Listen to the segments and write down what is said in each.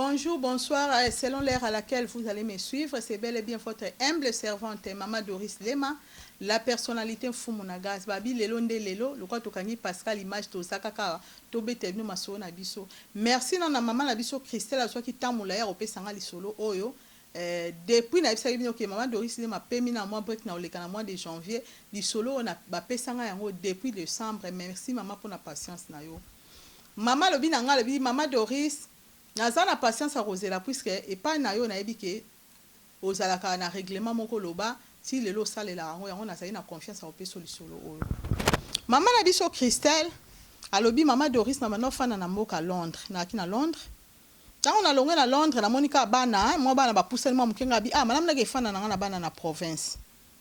Bonjour, bonsoir. Selon l'heure à laquelle vous allez me suivre, c'est bel et bien votre humble servante, Maman Doris Lema, la personnalité Fumunagas. Babi lelo nde lelo, le quoi tokangi Pascal image to sakaka to betevenu maso na biso. Merci non na maman na biso Christelle soit qui tamula ya opé sanga li solo oyo. Depuis na bisa bino que Maman Doris Lema pemi na mois break na oleka na mois de janvier, li solo na ba pesanga yango depuis décembre. Merci maman pour la patience na yo. Maman lobi na nga lobi Maman Doris naza na patience à Rosela puisque et pas na yo na ebike ozalaka na règlement moko loba si lelo salela yango yango nazali na confiance au peso lisolo oyo. Maman na biso Christelle alobi Maman Doris na mano fana na mboka Londres na ki na Londres. Tango na longwe na Londres na monika bana mo bana ba poussel mo mukenga bi madame na ke fana na bana na province.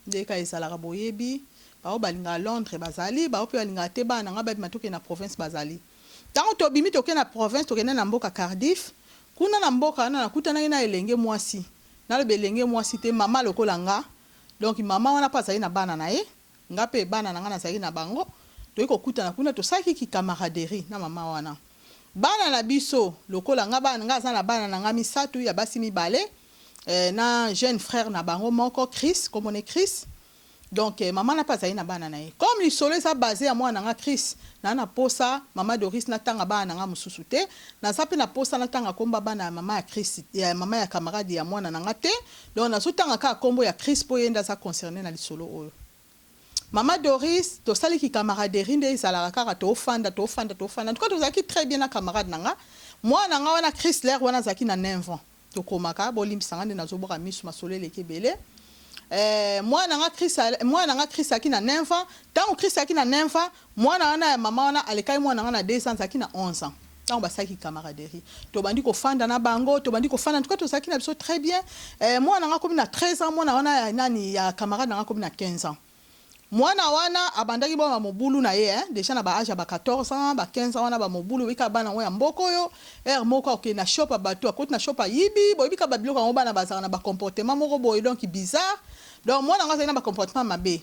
Ndeka ezalaka boyebi ba o balinga Londres bazali ba o pe balinga te bana nga ba matoke na province bazali. Tango to bimi toke na province toke na mboka Cardiff kuna na mboka na kutana na elenge mwasi na le belenge mwasi te mama lokola nga donc mama wana pa zali na bana na ye nga pe bana na nga na zali na bango to iko kutana kuna to saki ki camaraderie na mama wana bana na biso lokola nga bana nga za na bana na nga misatu ya basi mibale na jeune frère na bango moko Chris comme on est Chris. Donc maman n'a pas zali na bana na ye comme li solo ça basé à moi na Chris na posa Maman Doris na tanga bana nga mususu te na sape na posa na tanga komba bana mama ya Chris ya mama ya camarade ya mwana na te donc na so tanga ka kombo ya Chris po yenda ça concerné na li solo oyo Maman Doris to sali ki camaraderie nde izala kaka to fanda en tout cas to zaki très bien na camarade nanga mwana nga wana Chris l'air wana zaki na 9 ans to komaka bolimbisanga nde nazoboka misu masolele kebele mwana nga Chris aki na 9 ans tant Chris aki na 9 ans mwana wana ya mama wana alekai mwana nga na 2 ans aki na 11 ans tant basaki camaraderie to bandi ko fanda na bango to bandi ko fanda en tout cas to saki na biso très bien mwana nga komi na 13 ans mwana wana ya nani ya camarade nga komi na 15 ans mwana wana abandaki ba mobulu na ye déjà na ba âge ba 14 ans ba 15 ans wana ba mobulu wika bana ngo ya mboko yo moko ke na shop bato akoti na shop yibi boybi ka ba biloko ngo bana bazana na ba comportement moko boy donc bizarre donc mwana nga zana ba comportement mabe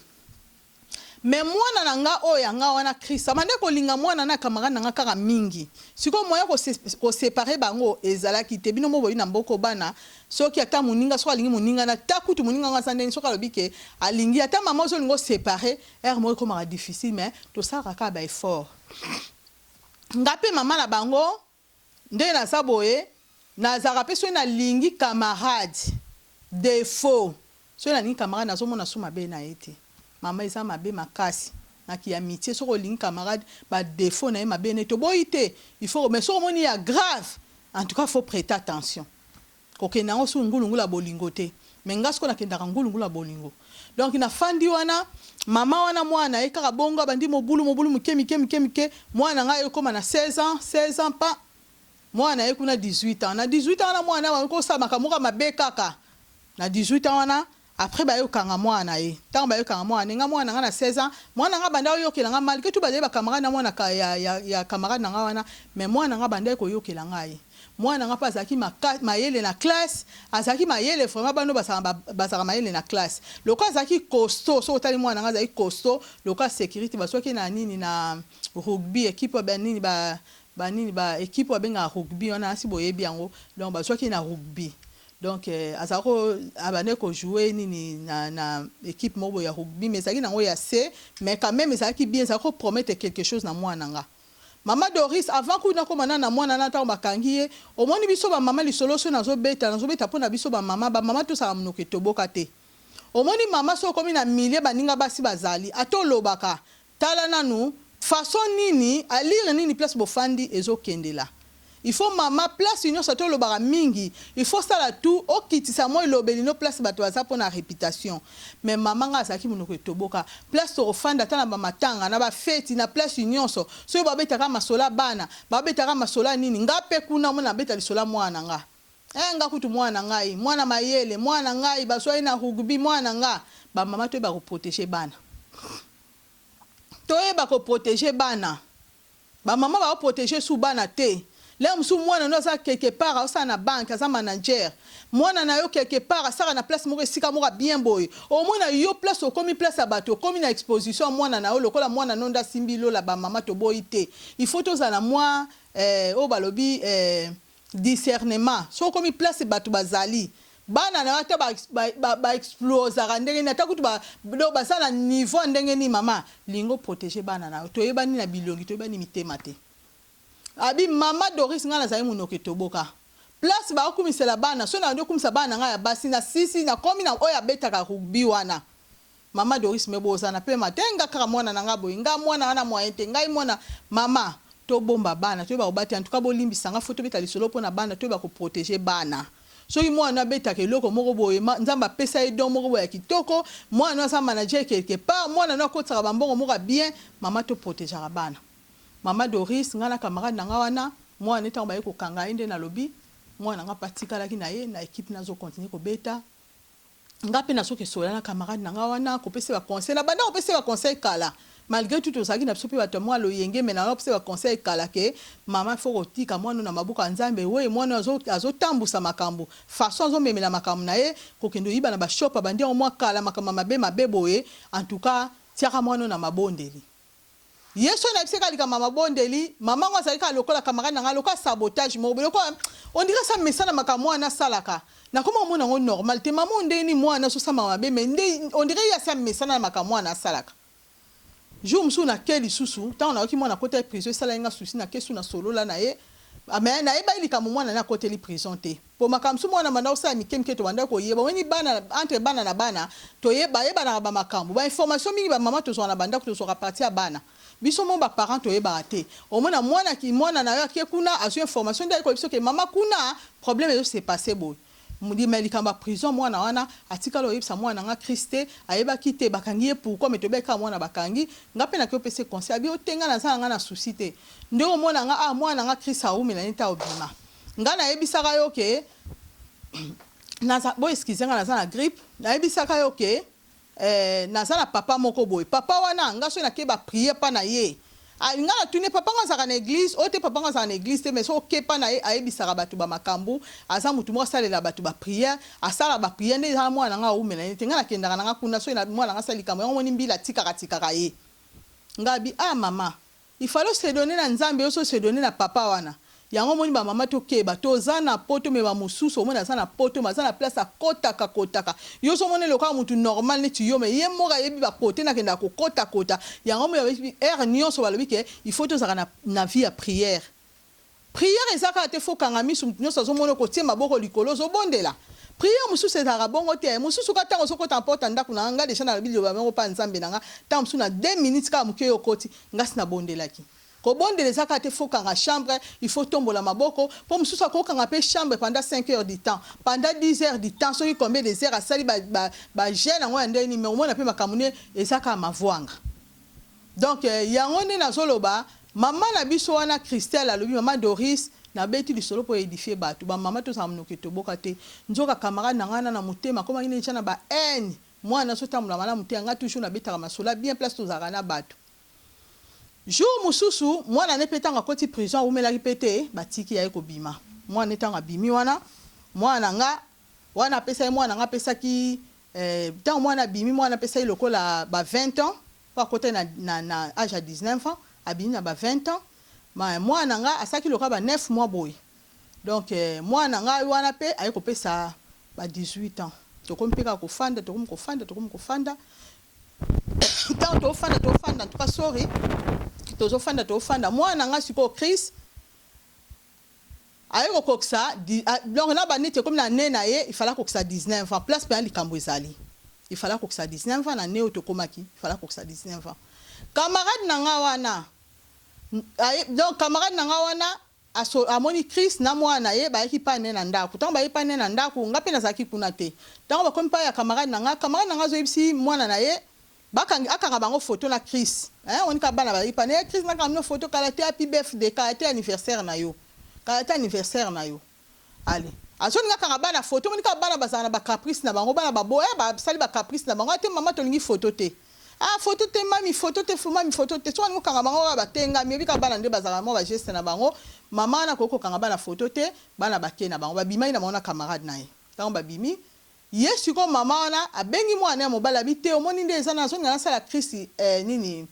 mais mwana nanga oya nga wana Chris amande ko linga mwana na camarade nanga kaka mingi siko moya ko séparer bango ezalaki te bino mo boyi na mboko bana soki ata muninga so alingi muninga na takutu muninga nga sandeni soka lobike alingi ata mama so lingo séparer mo ko mara difficile mais to sara ka ba effort ngape mama na bango nde na saboye na zarape so na lingi camarade défaut so na lingi camarade na so mona suma be na ete mama isa mabe makasi na ki amitié so ko lingi camarade ba défaut na mabe ne to boyite il faut mais so moni ya grave en tout cas faut prêter attention koke na osu ngulungu la bolingo te mais ngasko na kenda ngulungu la bolingo donc na fandi wana mama wana mwana e kaka bongo bandi mobulu mike mwana nga e koma na 16 ans pa mwana e kuna 18 ans na 18 ans na mwana wa ko sa makamuka mabe kaka na 18 ans wana après ba yo kanga mwana ye tant ba yo kanga mwana nga mwana nga na 16 ans mwana nga banda yo kelanga mal ke tu ba ba camarade na mwana ka ya camarade nga wana mais mwana nga banda ko yo kelanga ye mwana nga pa zaki mayele na classe azaki mayele vraiment bano basaka mayele na classe loka zaki costaud so tali mwana nga zaki costaud loka sécurité basoki na nini na rugby équipe ba nini ba équipe benga rugby wana si boyebi yango donc basoki na rugby donc azako abane ko jouer nini na équipe mobo ya rugby mais zaki nango ya C mais quand même zaki bien zako promettre quelque chose na mwana nga Maman Doris avant kuna komana na mwana na tango bakangi ye omoni biso ba mama lisolo so nazo beta pona biso ba mama to sa mnoke toboka te omoni mama so komi na milieu baninga basi bazali atolobaka tala nanu façon nini alire nini place bofandi ezokendela il faut mama place union sato lobara mingi il faut ça la tout okitisa mo lobelino place bato baza pona réputation mais mama nga saki munoko toboka place to ofanda tana ba matanga na ba fête na place union so ba betaka masola bana ba betaka masola nini ngape kuna mona beta lisola mwana nga nga kutu mwana ngai mwana mayele mwana ngai basoi na rugby mwana nga ba mama to ba ko protéger bana to ba ko protéger bana ba mama ba ko protéger sous bana te Là, msu mwana no za quelque part au na banque za manager mwana na yo quelque part ça na place moko sika moko bien boy au mwana yo place au komi place abato komi na exposition mwana na yo lokola mwana nonda simbilo la ba mama to boyite il faut to za na moi au balobi discernement so komi place bato bazali bana na wata ba explose ndenge na takutu ba do basala niveau ndenge ni mama lingo protéger bana na to yebani na bilongi to yebani mitema te abi mama Doris ngana zai munoke toboka place ba okumisela bana so na ndo kumisa bana nga ya basi na sisi na komi na oya betaka rugby wana mama Doris meboza na pe matenga kaka mwana na ngabo nga mwana wana moyente ngai mwana mama to bomba bana to ba obati en tout cas bolimbisa nga foto beta lisolo pona bana to ba ko protéger bana so mwana betaka eloko moko boye nzamba pesa edo moko boye kitoko mwana sa manager quelque part mwana na kotaka bambongo moko bien mama to protéger bana mama Doris ngana camarade nanga wana mwana etango ba ko kanga inde na lobby mwana nga patikala ki na ye na équipe nazo continuer ko beta ngape na soke sola na camarade nanga wana ko pesa ba conseil na banda ko pesa ba conseil kala malgré tout ça qui n'a pas pu battre moi le yenge mais na pas conseil kala ke mama faut otika mwana na mabuka nzambe we mwana azo tambusa makambo façon azo memela makambo na ye ko kendo yiba na ba shop bandi au moins kala makambo mabe boye en tout cas tiaka mwana na mabondeli yeso na biseka lika mama bondeli mama ngo azalika lokola camarade na lokola sabotage mo lokola on dirait ça mesana makambo na salaka na koma mona ngo normal te mama ndeni mwana so sama mabe mais on dirait ya ça mesana makambo na salaka jour musu na keli susu tant on a ki mwana côté prison sala nga souci na kesu na solo la na ye mais na eba ilika mwana na côté li prison te po makamsu mwana manda osa mikemke to banda ko yeba weni bana entre bana na bana to yeba na ba makambo ba information mingi ba mama to so na banda ko to so partir bana biso mo ba parent to yeba te o mona mwana ki mwana na yo ki kuna aso information de ko biso ke mama kuna problème yo c'est passé boy mudi melika ba prison mwana wana atika lo yebisa mwana nga Christe ayeba kite bakangi pourquoi me to beka mwana bakangi ngape na ko pese conseil abi otenga na sala nga na souci te ndeko mwana nga mwana nga Christ aumi na nita obima nga na yebisa ka yo ke na bo excuse nga na sala grippe na yebisa ka yo ke na sala papa moko boy papa wana nga so na ke ba prier pa na ye nga tuni papa nga saka na église ote papa nga saka na église te mais so kepa na ye ayebisaka bato ba makambu asa mutu mo salela bato ba prière asala ba prière nde za mwana nga umela nte nga nakendaka nga kuna so na mwana nga salika mo ngoni mbila tikaka ye ngabi mama il fallait se donner na nzambe yo so se donner na papa wana yango moni ba mama to keba to zana poto me ba mususu mona zana poto mazana place kotaka yo so moni loka mutu normal ne tiyo me ye moka yebi ba kote na kenda ko kota yango mo er nyonso balobi ke il faut to zaka na vie à prière ezaka te fo kanga misu nyonso so moni ko tie maboko likolo zo bondela prière mususu ezaka bongo te mususu ka tango so ko tamporta ndako na nga déjà na bilio ba mengo pa nzambe na nga tango musu na 2 minutes ka muke yo koti ngasi na bondelaki ko bondela ezaka te fo kanga chambre il faut tombola maboko pour mususu ko kanga pe chambre pendant 5 heures du temps pendant 10 heures du temps so yi combien de heures asali ba jeune ngo ndeni mais au moins na pe makamune ezaka mavwanga donc yango ne na zoloba mama na biso wana Christelle alobi mama Doris na beti lisolo po édifier bato ba mama to sa mnoke to bokate nzoka camarade na ngana na mutema koma ngine chana ba haine mwana so tamula mala mutenga nga toujours na betaka masola bien place to zaka na bato jour mususu mwana ne petanga koti prison umela ripete batiki ya ko bima mwana etanga bimi wana mwana nga wana pesa mwana nga pesa ki tant mwana bimi mwana pesa lokola ba 20 ans pa côté na âge à 19 ans abini na ba 20 ans mais mwana nga asaki loka ba 9 mois boy donc mwana nga wana pe ayiko pesa ba 18 ans to kompeka ko fanda to kofanda tant to fanda en tout cas sorry to fanda mwana nga siko Chris ayiko koksa donc na ba nite comme na nena ye il fallait koksa 19 ans place pe likambo ezali il fallait koksa 19 ans na neo to komaki il fallait koksa 19 ans camarade na nga wana donc camarade na nga wana amoni Chris na mwana ye ba yaki pa nena ndako tant ba yi pa nena ndako ngape na zaki kuna te tant ba kompa ya camarade na nga zo yebisi mwana na ye bakangi akanga bango photo na Chris on ka bana ba yi pa ne Chris na kamno photo kala te happy birthday kala te anniversaire na yo allez aso nga kanga bana photo on ka bana bazana ba caprice na bango bana ba boya ba sali ba caprice na bango te mama to lingi photo te photo te mami photo te so ngo kanga bango ba tenga mi bika bana nde bazala mo ba geste na bango mama na koko kanga bana photo te bana ba ke na bango ba bimai na mona camarade na ye tango ba bimi yesu ko mama na abengi mwana ya mobala bite omoni nde ezana so ngana sala Christ nini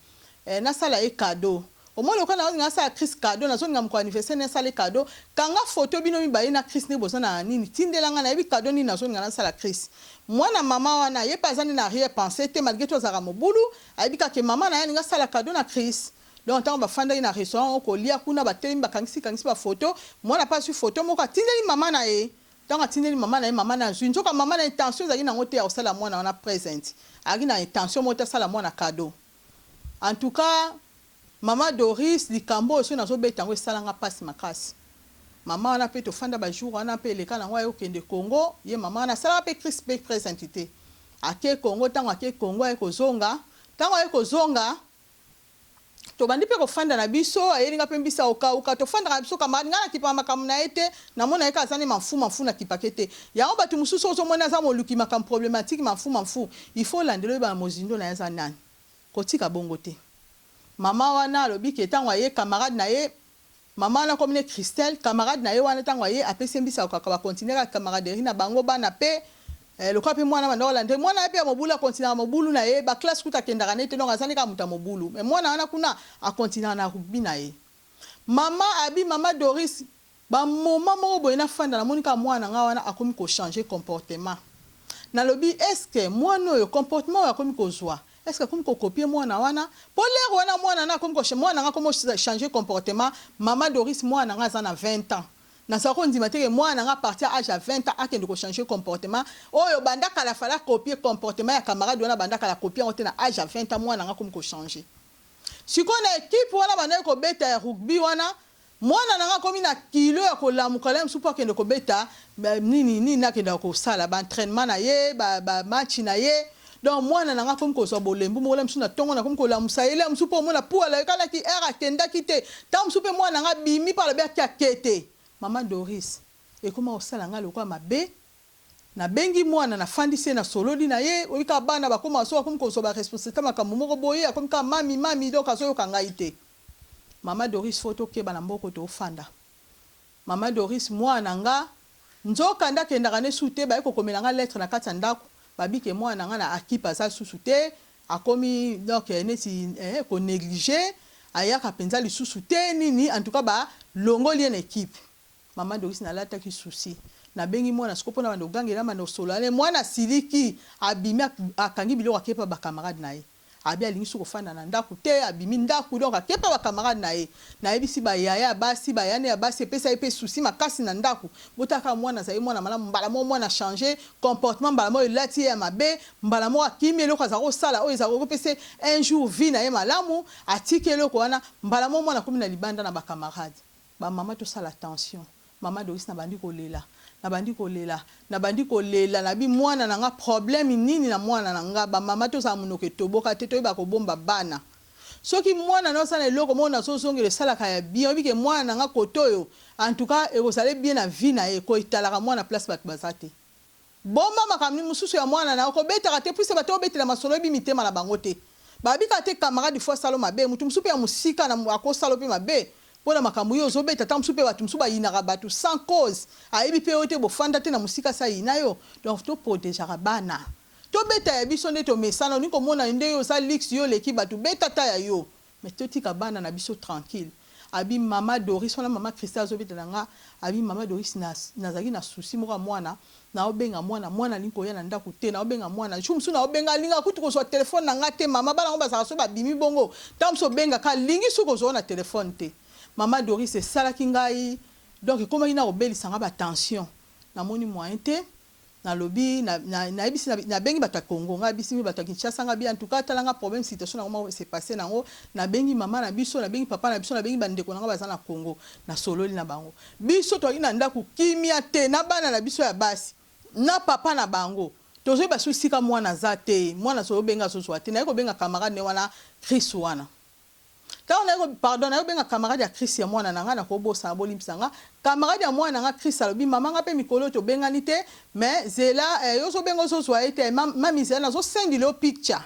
na sala e cadeau au moins le cas na ça Chris cadeau na zone ngam ko anniversaire na sale cadeau kanga photo bino mi baye na Chris ne bozana nini tindelanga na yebi cadeau ni na zone ngana sala Chris moi na mama wana ye pas na rien pensé te malgré tout za mobulu ayebi ka ke mama na nga sala cadeau na Chris donc tant ba fanda ina restaurant ko lia kuna ba teli ba kangisi ba photo moi na pas su photo moko tindeli mama na ye tant atindeli mama na zunzo ka mama na intention za ina ngote ya sala moi na présent ari na intention mota sala moi na cadeau en tout cas Maman Doris, likambo oso na zo betango salanga passe makasi. Maman na pe to fanda ba jour na pe le kana ngwa okende Congo, ye maman na sala pe crispé présentité. Ake Congo tango ake Congo e kozonga, tango e kozonga to bandi pe ko fanda na biso, ayelinga pe mbisa oka to fanda na biso kama ngana kipa makamu na ete na mona eka zani mafu na kipakete. Ya on batu mususu ozo mona za mo luki makam problématique mafu. Il faut landelo ba mozindo na ya nani. Kotika bongo te. Maman wana lobi ke tango ye camarade na ye maman na comme Christelle camarade na ye wana tango ye apesi mbisa ko ka continuer la camaraderie na bango bana pe le quoi pe mwana banda olande mwana pe mobulu continuer mobulu na ye ba classe kuta kendaka nete donc azani ka muta mobulu mais mwana wana kuna a continuer na rugby na ye mama Doris ba moment moko boye na fanda na monika mwana nga wana akomi ko changer comportement na lobi est-ce que mwana yo comportement akomi ko zwa. Est-ce que comme copier moi na wana pour les wana moi na comme moi na comme changer comportement maman Doris moi na za na 20 ans na ça qu'on dit que moi na partir à âge à 20 ans a que de changer comportement oh yo banda kala fala copier comportement ya camarade wana banda kala copier on na âge à 20 ans moi na comme changer si qu'on a équipe wana banda ko beta rugby wana moi na comme na kilo ya ko la mukalem support que de ko beta nini na ke da ko sala ba entraînement na ye ba match na ye. Donc moi na nga comme ko so bolembu mo lem suna tongo na comme ko la musaile msupo mo na pour la kala ki era kenda kite tam supe moi na nga bimi par le ber ki akete maman Doris et comment osala nga lokwa mabe na bengi moi na fandise na solodi na ye oyika bana ba koma so comme ko so ba responsabilité makamu moko boye comme ka mami donc aso yo kanga ite maman Doris photo ke bana mboko to fanda maman Doris moi na nga nzoka nda kenda kane sute ba ko komela nga lettre na kati ndako babi ke moi na nga na akipa sa susute akomi donc neti ko négliger aya ka penza li susute nini en tout cas ba longoli en équipe maman Doris na lata ki souci na bengi moi na skopo na bando gangela mano solane moi na siliki abimi akangi biloko akepa ba camarade na ye abi alingi suko fanda na ndaku te abimi ndaku donc akepa ba camarade na ye na yebisi ba yaya basi ba yane ya basi pesa epe souci makasi na ndaku botaka mwana za mwana malamu mbala mo na changer comportement mbala mo lati ya mabe mbala mo akimi eloko za ko sala o za ko pese un jour vie na ye malamu atike eloko wana mbala mo mwana komi na libanda na ba camarade ba mama to sala attention mama Doris na bandi ko lela na bandi ko lela na bi mwana na nga problème nini na mwana na nga ba mama to sa munoke toboka te to ba ko bomba bana soki mwana no sana eloko mona so songele sala ka ya bien obi ke mwana nga kotoyo en tout cas e ko sale bien na vie na e ko italaka mwana place bat bazate bomba makamni mususu ya mwana na ko betaka te plus ba to betela masolo bi mitema na bango te ba bi ka te camarade fois salo mabe mutu musupe ya musika na akosalo pe mabe pona makambu yo zobeta tam supe batu musuba yinaka batu sans cause ayebi pe ote bo fanda te na musika sa yinayo donc to protéger bana to beta ya biso nde to mesana ni komona nde yo sa lix yo leki batu beta ta ya yo mais to tika bana na biso tranquille abi mama Doris wana mama Christelle zobeta nga abi mama Doris nazaki na souci moko mwana na obenga mwana linko ya na ndako te na obenga mwana chumsu na obenga linga kutu ko so téléphone na nga te mama bana ngomba sa so ba bimi bongo tam so benga ka lingi suko zo na téléphone te. Maman Doris c'est ça la kingai donc comment il a obéi sans avoir attention na moni moyen te na lobby na bisi na bengi bata Congo nga bisi bata Kinshasa nga bi en tout cas talanga problème situation na comment c'est passé nango na bengi maman na biso na bengi papa na biso na bengi bande ko nga baza na Congo na sololi na bango biso to ina ndako kimia te na bana na biso ya basi na papa na bango tozo ba sika mwana zate mwana so benga so swati na ko benga camarade ne wana Chris wana. Quand on a pardon, on a un camarade à Chris et moi, on a un kobo sa bolimsanga. Camarade à moi, on a un Chris à l'obi, maman a pas mikolo to benganite, mais zela, yo so bengo so soite, mami zela, so send le picture.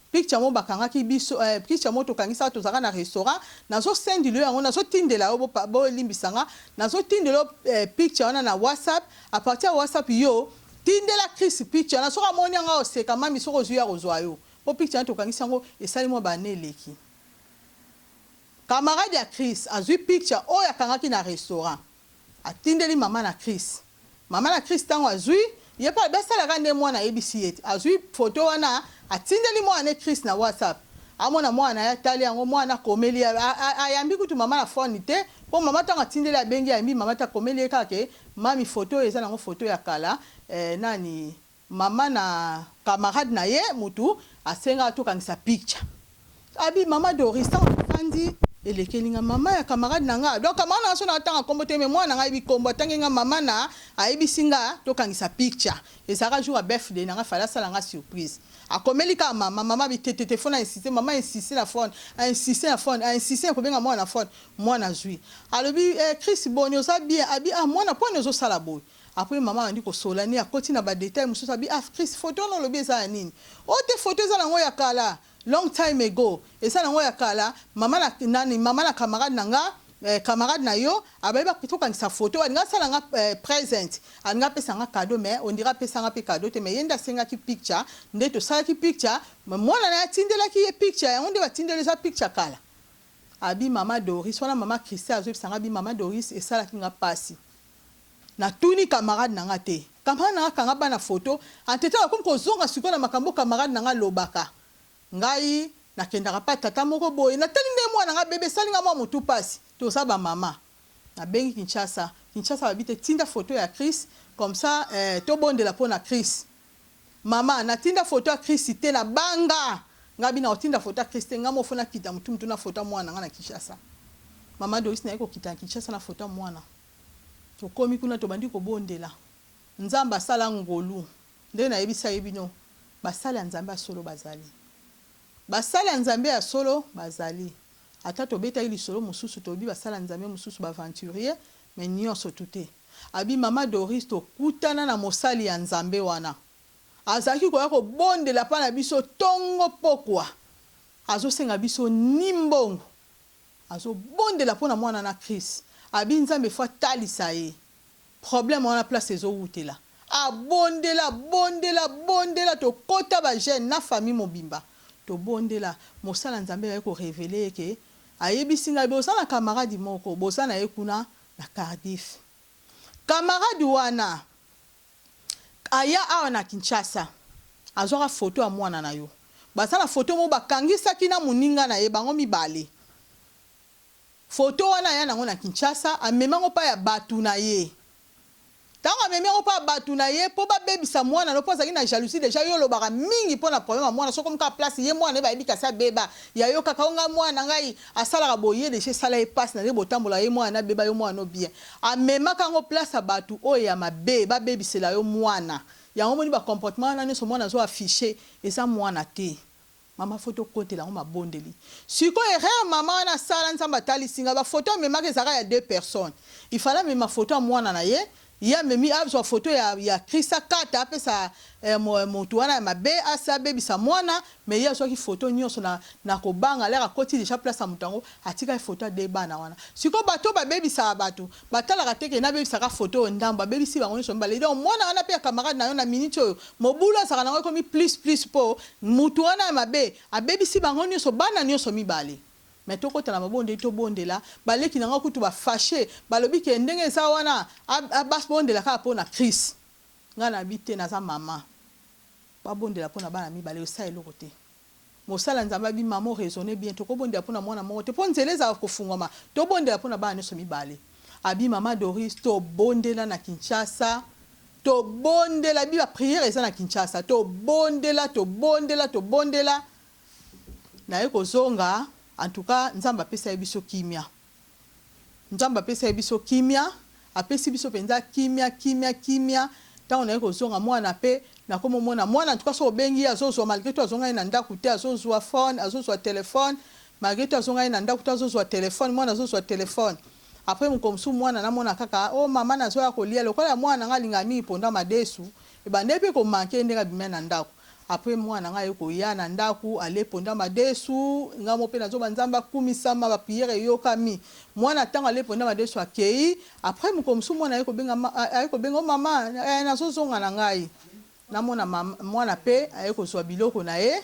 Picture mo bakanga ki biso, picture mo to kangisa to zaka na restaurant, na so send le, on a so tinde la bo limbisanga, na so tinde le picture on a na WhatsApp, à partir de WhatsApp yo, tinde la Chris picture, na so ramoni anga o se kama mi so rozuya rozoayo. Po picture to kangisa ngo, et sali mo ba ne leki. camarade ya Chris azui picture oyo akangaki na restaurant atindeli mama na Chris tango azui ye pa basalaka nde mwana ayebisi ete azui photo wana atindeli mwana Chris na WhatsApp amona mwana ya tali yango mwana komeli ayambi kutu mama na phone te po mama tango atindeli abengi ayambi mama ta komeli kake mami photo eza nango photo ya kala nani mama na camarade na ye mutu asenga tokangisa picture abi mama Doris tandi elekelinga mama ya camarade nanga donc camarade na so na tanga kombo te mais mwana ngai bikombo tangenga mama na ayibisinga tokangisa picture ezaka jour a birthday nanga fala sala nga surprise akomeli ka mama bitete téléphone insisté mama insisté na phone insisté ko benga mwana phone mwana zui alobi Chris boni osa bien abi mwana pone zo sala boy après maman andi ko solani akoti na ba détail mususu abi Chris photo no lobi eza nini o te photo eza nango ya kala long time ago eza nango ya kala mama na camarade nanga camarade na yo abayeba kitokangisa photo aninga sala nga present aninga pesa nga cadeau mais on dira pesa nga pe cadeau te mais yenda senga ki picture nde to sala ki picture mwana na tindela ki picture yango nde batindela za picture kala abi mama Doris wana mama Christelle azo sanga bi mama Doris esala ki nga pasi na tuni camarade nanga te camarade nanga kanga bana photo anteta comme ko zonga siko na makambo camarade nanga lobaka ngai nakendaka pa tata moko boye natali nde mwana nga bebe salinga mwa mutu pasi toza ba mama na bengi Kinshasa babite tinda photo ya Chris comme ça to bondela pona Chris mama na tinda photo ya Chris te na banga ngabi na otinda photo ya Chris te ngamo fona kita mutu na photo mwana nga na Kinshasa mama Doris na eko kita Kinshasa na photo mwana to komi kuna to bandi ko bondela nzamba sala ngolu nde na yebisa yebino basala nzamba solo bazali basala nzambe ya solo bazali ata tobeta ili solo mususu tobi basala nzambe mususu ba aventurier mais nyonso tuté abi mama Doris to kutana na mosali ya nzambe wana azaki ko yako bondela pa na biso tongo pokwa azo senga biso nimbongo azo bondela pona mwana na Chris abi nzambe fwa talisa ye problème wana place ezo wutela bondela to kota ba jeune na famille mobimba to bondela mosala nzambe ya ko révéler ke ayebisinga bosana camarade moko bosana ekuna na Cardiff camarade wana aya awa na Kinshasa azora photo ya mwana na yo basala photo mo bakangisa kina muninga na ye bango mibale photo wana ya nango na Kinshasa amemango pa ya batu na ye tango amemango pa batu na ye po ba bebisa mwana no poza kina jalousie déjà yo lobaka mingi pona problème mwana so comme ka place ye mwana ba ebika sa beba ya yo kaka nga mwana ngai asala ka boye de chez sala e passe na le botambola ye mwana beba yo mwana no bien amemaka ngo place batu oyo ya mabe ba bebisela yo mwana yango moni ba comportement na so mwana zo afficher eza mwana te mama photo côté la ma bondeli siko erreur mama na sala nzamba tali singa ba photo memaka ezaka ya deux personnes il fallait même ma photo mwana na ye ya memi abso photo ya Christa kata apesa motu wana mabe asa bebisa mwana mais ya so ki photo nyonso na kobanga lera koti déjà place ya mutango atika photo de bana wana siko bato ba bebisa bato batala ka teke na bebisa ka photo ndamba bebisi bango nyonso mbale donc mwana wana pe camarade na yo na minute oyo mobula saka na komi plus po mutu wana mabe abebisi bango nyonso bana nyonso mibale mais to kota na mabonde to bondela baleki nanga kutu ba fâché balobi ke ndenge eza wana abas bondela ka pona Chris ngana bité na za mama ba bondela pona bana mibale osa eloko te mosala nzamba bi mama raisonner bien to ko bondela pona mwana moko te ponzeleza ko fungoma to bondela pona bana nyonso mibale abi mama Doris to bondela na Kinshasa to bondela bi ba prière eza na Kinshasa to bondela na eko zonga. En tout cas, nzamba pesa biso kimia. Nzamba pesa biso kimia, apesi biso penza kimia. Tant on a kozonga mwana pe na komo mwana en tout cas so bengi azozo malgré tout azonga na ndaku te azozo phone, azozo téléphone, malgré tout azonga na ndaku te azozo téléphone, mwana azozo téléphone. Après mukomsu mwana na mwana kaka oh mama na zo ya kolia lokola mwana ngalinga mi ponda madesu e bande pe ko manke ndeka bimena na ndaku. Après mwana nga yoko ya na ndaku ale ponda madesu ngamo pe nazo banzamba kumisama ba prière yokami mwana tanga ale ponda madesu akei après mukomsu mwana yeko benga mama nazo zonga na ngai na mwana pe ayeko so biloko na ye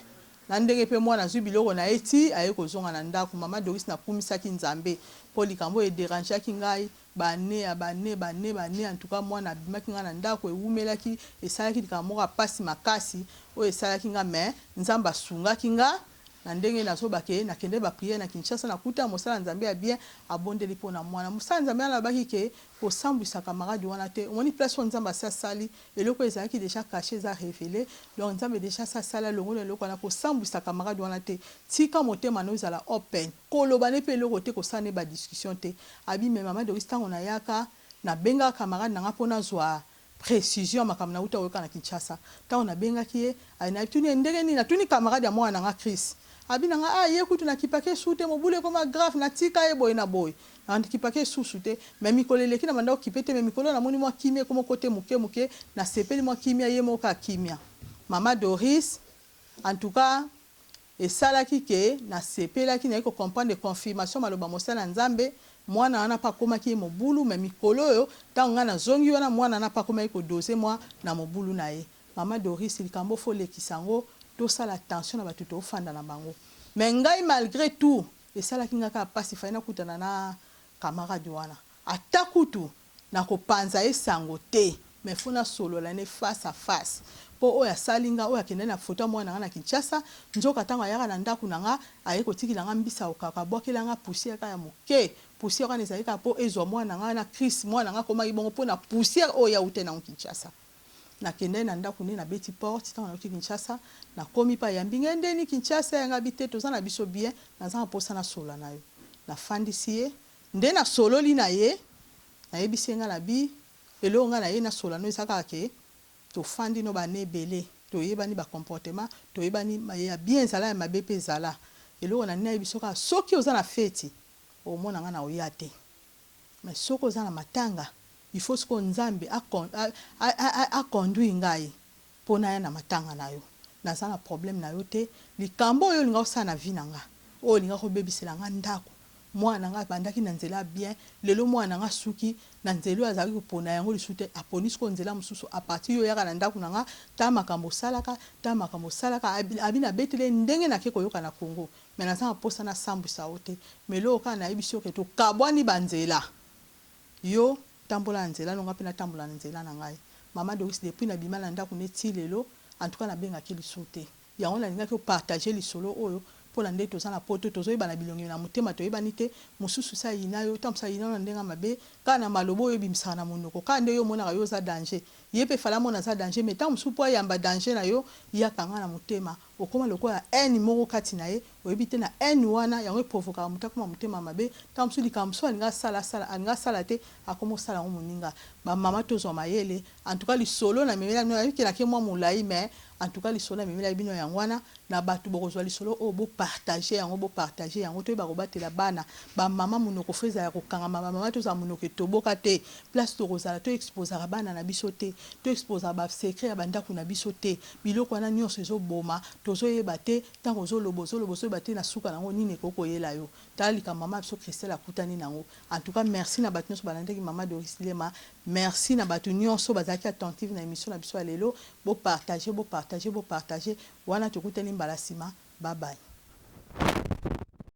na ndenge pe mwana zwi biloko na eti aye kozonga na ndako mama Doris na kumisaki nzambe po likambo e dérangeaki ngai bane en tout cas mwana abimaki nga na ndako ewumelaki esalaki likambo moko pasi makasi oyo esalaki nga mais nzambe asungaki nga na ndenge nazobake nakende ba prière na Kinshasa na kuta mosala nzambe ya bien abondeli pona mwana mosala nzambe alabaki ke kosambwisa camarade wana te omoni place nzambe asali eloko ezalaki déjà caché za révélé donc nzambe déjà sala longola eloko na kosambwisa camarade wana te tika motema no ezala open koloba ne pe eloko te kosane ba discussion te abi me mama Doris tango na yaka na benga camarade nanga pona zwa précision makambo na uta oyoka na Kinshasa tango na bengaki ye aina tuni ndenge ni na tuni camarade ya mwana nanga Chris abinanga ye kutu na kipake sute mobule koma grave na tika e boy na boy na kipake sute mais mikoleleki na manda okipete mais mikolo na moni mwa kimia komo kote muke na sepeli mwa kimia ye moka kimia mama Doris en tout cas esalaki ke na sepelaki na ko comprendre confirmation maloba mosala nzambe mwana ana pa komaki mobulu mais mikolo yo tanga na zongi wana mwana na pa komaki ko doser moi na mobulu na ye mama Doris likambo fo lekisango tout ça la tension na batuto ofanda na bango mais ngai malgré tout et ça la kinga ka pasi faina kutana na camarade wana atakutu na ko panza esango te mais funa solo la ne face à face po oya salinga oya kende na photo mwana na Kinshasa nzoka tanga yaka na ndaku nanga aye ko tikila nga mbisa okaka bokela nga poussière ka ya moke poussière kana ezalika po ezo mwana nga na Chris mwana nga koma ibongo po na poussière oya ute na Kinshasa na kende na ndako ne na beti porte tant na Kinshasa na komi pa ya mbinga ndeni Kinshasa ya ngabite toza na biso bien na za posa na solo na yo na fandisi ye nde na solo li na ye na yebisi nga na bi elo nga na ye na solo no isaka ke to fandi no ba ne belé to yebani ba comportement to yebani ya bien zala ya mabepe zala elo na na yebiso ka soki oza na feti o mona nga na oyate mais soko oza na matanga il faut que nzambe a conduit ngai pona ya na matanga na yo na sana problème na yo te likambo yo linga osana vie nanga o linga ko bebisela nga ndako mwana nga bandaki na nzela bien lelo mwana nga suki na nzelo azali kopona yango lisute aponis ko nzela mususu a partir yo yaka na ndako nanga ta makambo salaka abina betele ndenge na ke koyoka na Congo mais na sana posa na sambwisa ote mais lo ka na yebisio ke to kabwani banzela yo tambola nzela longa pena tambola nzela na ngai mama Doris depuis na bima na ndako neti lelo en tout cas na benga ki lisute ya on la linga ko partager lisolo oyo pour la ndeto sana poto tozo ibana bilongi na mutema to ibani te mususu sa ina yo tamsa ina na ndenga mabe kana malobo yo bimsa na monoko kande yo mona yo za danger yepe fala mona za danger mais tam supo yamba danger na yo ya kanga na mutema okoma loko ya eni moko kati na ye oyebite na eni wana yango provoka mutaka mutema mabe tam su likamso alinga sala te akomo sala ngo moninga ba mama tozo mayele en tout cas li solo na memela no yaki na ke mwa mulai mais en tout cas li solo na memela bino yangwana na batu bokozwa li solo o bo partager yango to ba ko batela bana ba mama munoko feza ya kokanga mama tozo munoko toboka te place to rozala to exposer bana na biso te to exposer ba secret ya banda kuna biso te biloko wana nyonso ezo boma tozo yeba te tango zo lobo bate na suka nango nini koko yela yo talika mama biso Christelle akutani nango en tout cas merci na batu nyonso balandeki mama Doris Lema merci na batu nyonso bazaki attentive na émission na biso ya lelo bo partager wana tokutani mbalasima bye bye